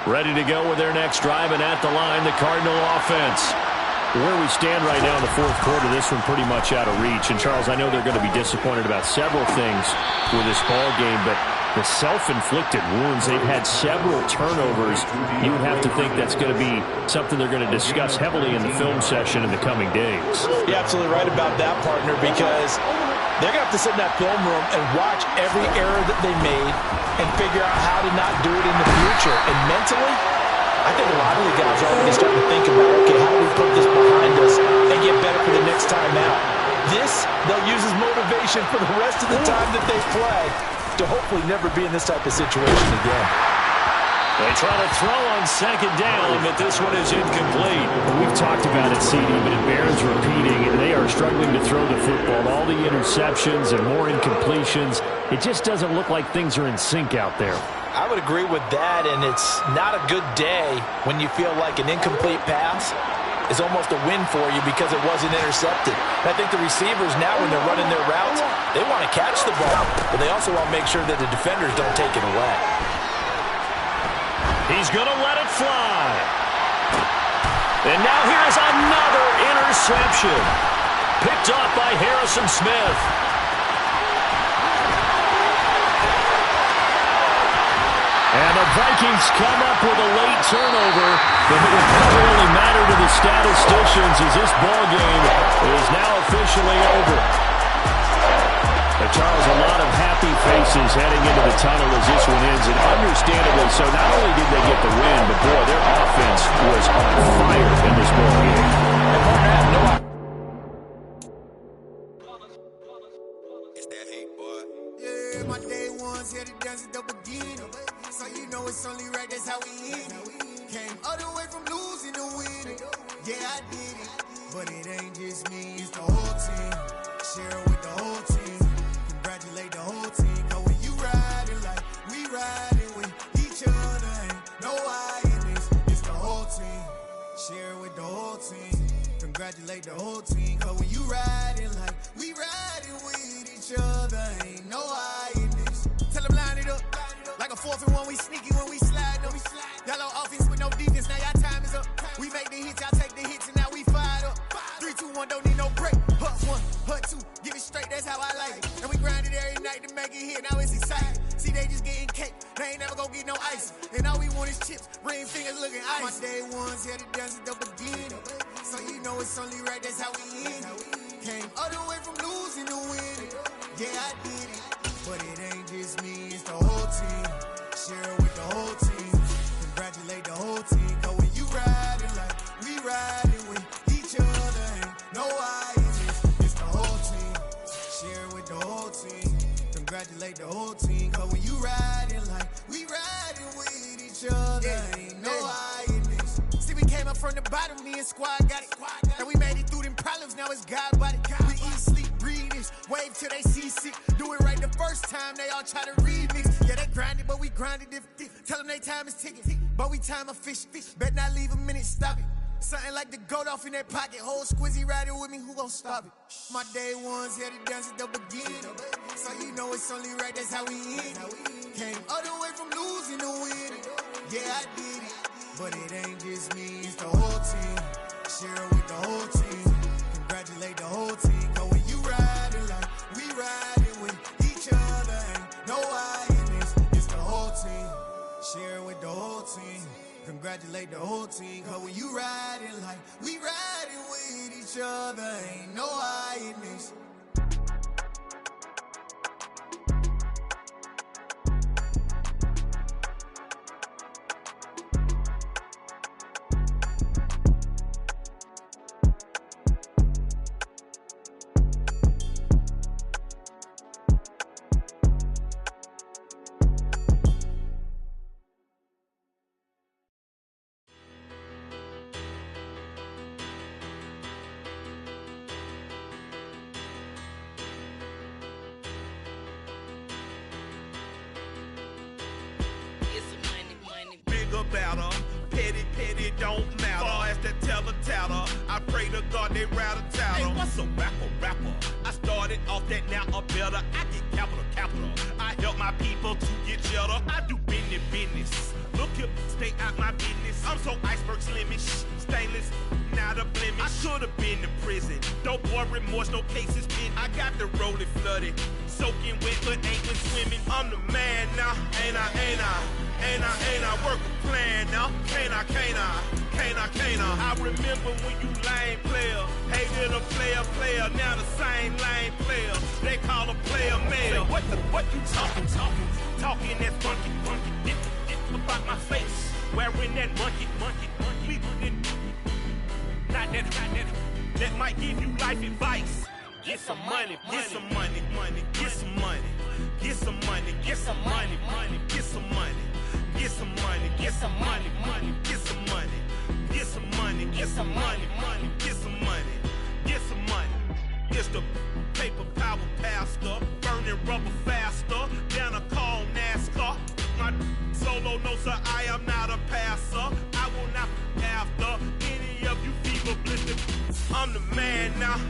Ready to go with their next drive, and at the line, the Cardinal offense. Where we stand right now in the 4th quarter, this one pretty much out of reach. And, Charles, I know they're going to be disappointed about several things with this ball game, but the self-inflicted wounds, they've had several turnovers. You would have to think that's going to be something they're going to discuss heavily in the film session in the coming days. You're absolutely right about that, partner, because they're going to have to sit in that film room and watch every error that they made and figure out how to not do it in the future. And mentally, I think a lot of the guys are already starting to think about, okay, how do we put this behind us and get better for the next time out? This, they'll use as motivation for the rest of the time that they play to hopefully never be in this type of situation again. They try to throw on 2nd down, but this one is incomplete. We've talked about it, CD, but it bears repeating. They are struggling to throw the football. All the interceptions and more incompletions. It just doesn't look like things are in sync out there. I would agree with that, and it's not a good day when you feel like an incomplete pass is almost a win for you because it wasn't intercepted. And I think the receivers now, when they're running their routes, they want to catch the ball, but they also want to make sure that the defenders don't take it away. He's going to let it fly. And now here's another interception. Picked up by Harrison Smith. And the Vikings come up with a late turnover, but it will probably only matter to the statisticians as this ball game is now officially over. But Charles, a lot of happy faces heading into the tunnel as this one ends, and understandably so. Not only did they get the win, but boy, their offense was on fire in this ball game. It's that hate, boy. Yeah, my day ones here to dance at the beginning. So you know it's only right, that's how we end it. Came all the way from losing to winning. Yeah, I did it. But it ain't just me, it's the whole team. Share it with the whole team. Congratulate the whole team. Cause when you riding like we riding with each other, ain't no I in this. It's the whole team. Share it with the whole team. Congratulate the whole team. Cause when you riding like we riding with each other, ain't no I in this. Tell them line it up. Like a 4th and 1, we sneaky when we slide them. Yellow offense with no defense, now y'all time is up. We make the hits, y'all take the hits, and now we fired up. 3, 2, 1, don't need no break. Hut 1, hut 2, give it straight, that's how I like it. And we grind it every night to make it hit, now it's exciting. See, they just getting cake, they ain't never gonna get no ice. And all we want is chips, ring fingers looking ice. My day ones here to dance at the beginning. So you know it's only right, that's how we end it. Came all the way from losing to winning. Yeah, I did it. But it ain't just me, it's the whole team. Share it with the whole team. Congratulate the whole team. Cause when you riding like we riding with each other, ain't no I in this. It's the whole team. Share it with the whole team. Congratulate the whole team. Cause when you riding like we riding with each other, ain't no I in this. See, we came up from the bottom, me and squad got it. And we made it through them problems, now it's God body. We eat, sleep, breathe this. Wave till they see sick. Do it right the first time, they all try to remix. Yeah, they grinded, but we grinded different. Tell them they time is ticking, but we time a fish. Bet not leave a minute, stop it. Something like the goat off in that pocket. Whole squizzy riding with me, who gon' stop it? My day ones headed down since the beginning. So you know it's only right, that's how we end it. Came all the way from losing to winning. Yeah, I did it. But it ain't just me, it's the whole team. Share it with the whole team. Congratulate the whole team. Cause when you riding like we riding with each other, ain't no I in this. It's the whole team. Share it with the whole team. Congratulate the whole team. Cause when you riding like we riding with each other, ain't no I in this. About her. Petty, don't matter. Far as that teller, I pray to God they rattle tattle. Hey, what's a rapper? I started off that, now a better. I get capital. I help my people to get cheddar. I do business. Look here, stay out my business. I'm so iceberg slimish, stainless, not a blemish. I should've been in prison. No boy remorse, no cases pinned. I got the rolling flooded, soaking wet, but ain't been swimming. I'm the man now, ain't I work a plan now, can't I? I remember when you lame player, hated a player, now the same lame player, they call a player male. What you talking that funky, about my face, wearing that monkey, not that might give you life advice. Get some money, get some money, get some money, get some money, get some money, get some money. Get some money, get some money, get some money, get some money, get some money, get some money, get some money. It's the paper power pastor, burning rubber faster than a call NASCAR. My solo, no sir, I am not a passer. I will not after any of you fever blistered. I'm the man now.